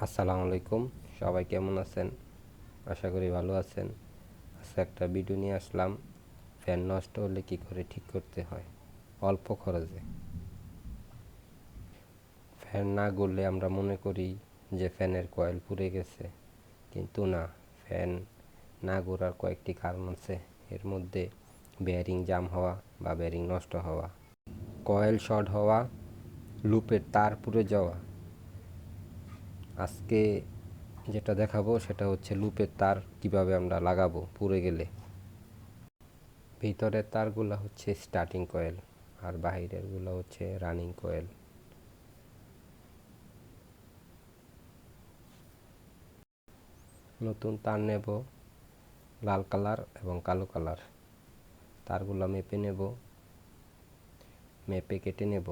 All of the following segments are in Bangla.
আসসালামু আলাইকুম। সবাই কেমন আছেন? আশা করি ভালো আছেন। আজকে একটা ভিডিও নিয়ে আসলাম, ফ্যান নষ্ট হলে কি করে ঠিক করতে হয় অল্প খরচে। ফ্যান না ঘুরলে আমরা মনে করি যে ফ্যানের কয়েল পুড়ে গেছে, কিন্তু না। ফ্যান না ঘোরার কয়েকটি কারণ আছে। এর মধ্যে বেয়ারিং জাম হওয়া বা বেয়ারিং নষ্ট হওয়া, কয়েল শর্ট হওয়া, লুপের তার পুড়ে যাওয়া। আজকে যেটা দেখাবো সেটা হচ্ছে লুপের তার কিভাবে আমরা লাগাবো পুড়ে গেলে। ভিতরের তারগুলো হচ্ছে স্টার্টিং কয়েল আর বাহিরেরগুলো হচ্ছে রানিং কয়েল। নতুন তার নেব, লাল কালার এবং কালো কালার। তারগুলো মেপে নেব, মেপে কেটে নেব।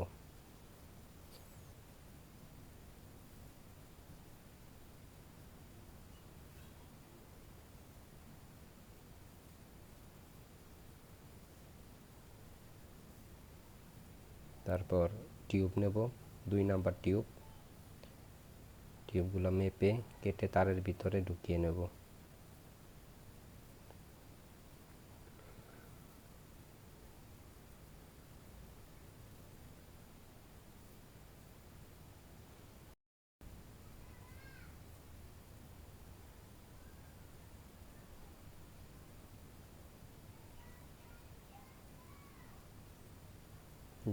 তারপর টিউব নেব, 2 নাম্বার টিউব। টিউবগুলো মেপে কেটে তারের ভিতরে ঢুকিয়ে নেব।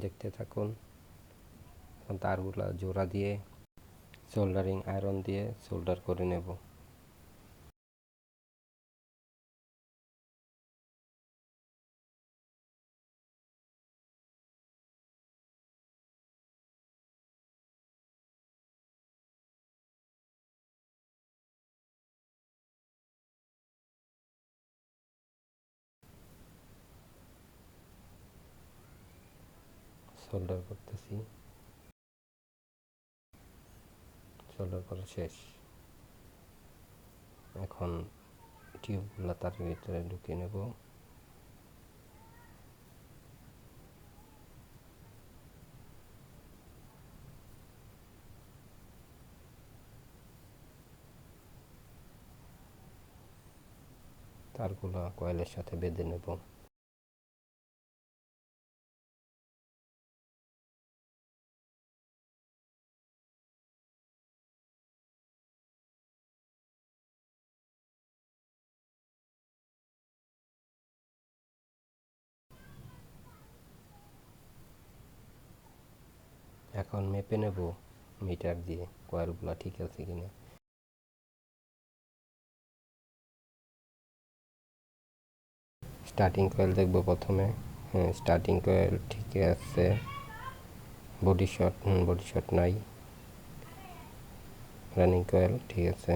দেখতে থাকুন। এখন তারগুলো জোড়া দিয়ে সোল্ডারিং আয়রন দিয়ে সোল্ডার করে নেব। সোল্ডার করতেছি, সোল্ডার করা শেষ। এখন টিউবগুলো তারের ভিতরে ঢুকিয়ে নেব। তারগুলো কয়েলের সাথে বেঁধে নেব। এখন মেপে নেব মিটার দিয়ে কয়েলগুলো ঠিক আছে কিনা। স্টার্টিং কয়েল দেখব প্রথমে। হ্যাঁ, স্টার্টিং কয়েল ঠিক আছে। বডি শট নাই। রানিং কয়েল ঠিক আছে।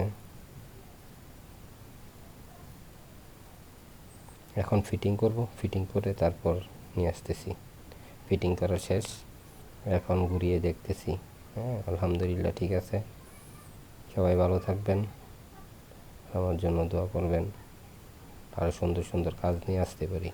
এখন ফিটিং করব, ফিটিং করে তারপর নিয়ে আসতেছি। ফিটিং করা শেষ, এখন ঘুরিয়ে দেখতেছি। হ্যাঁ, আলহামদুলিল্লাহ ঠিক আছে। সবাই ভালো থাকবেন, আমার জন্য দোয়া করবেন, আরও সুন্দর সুন্দর কাজ নিয়ে আসতে পারি।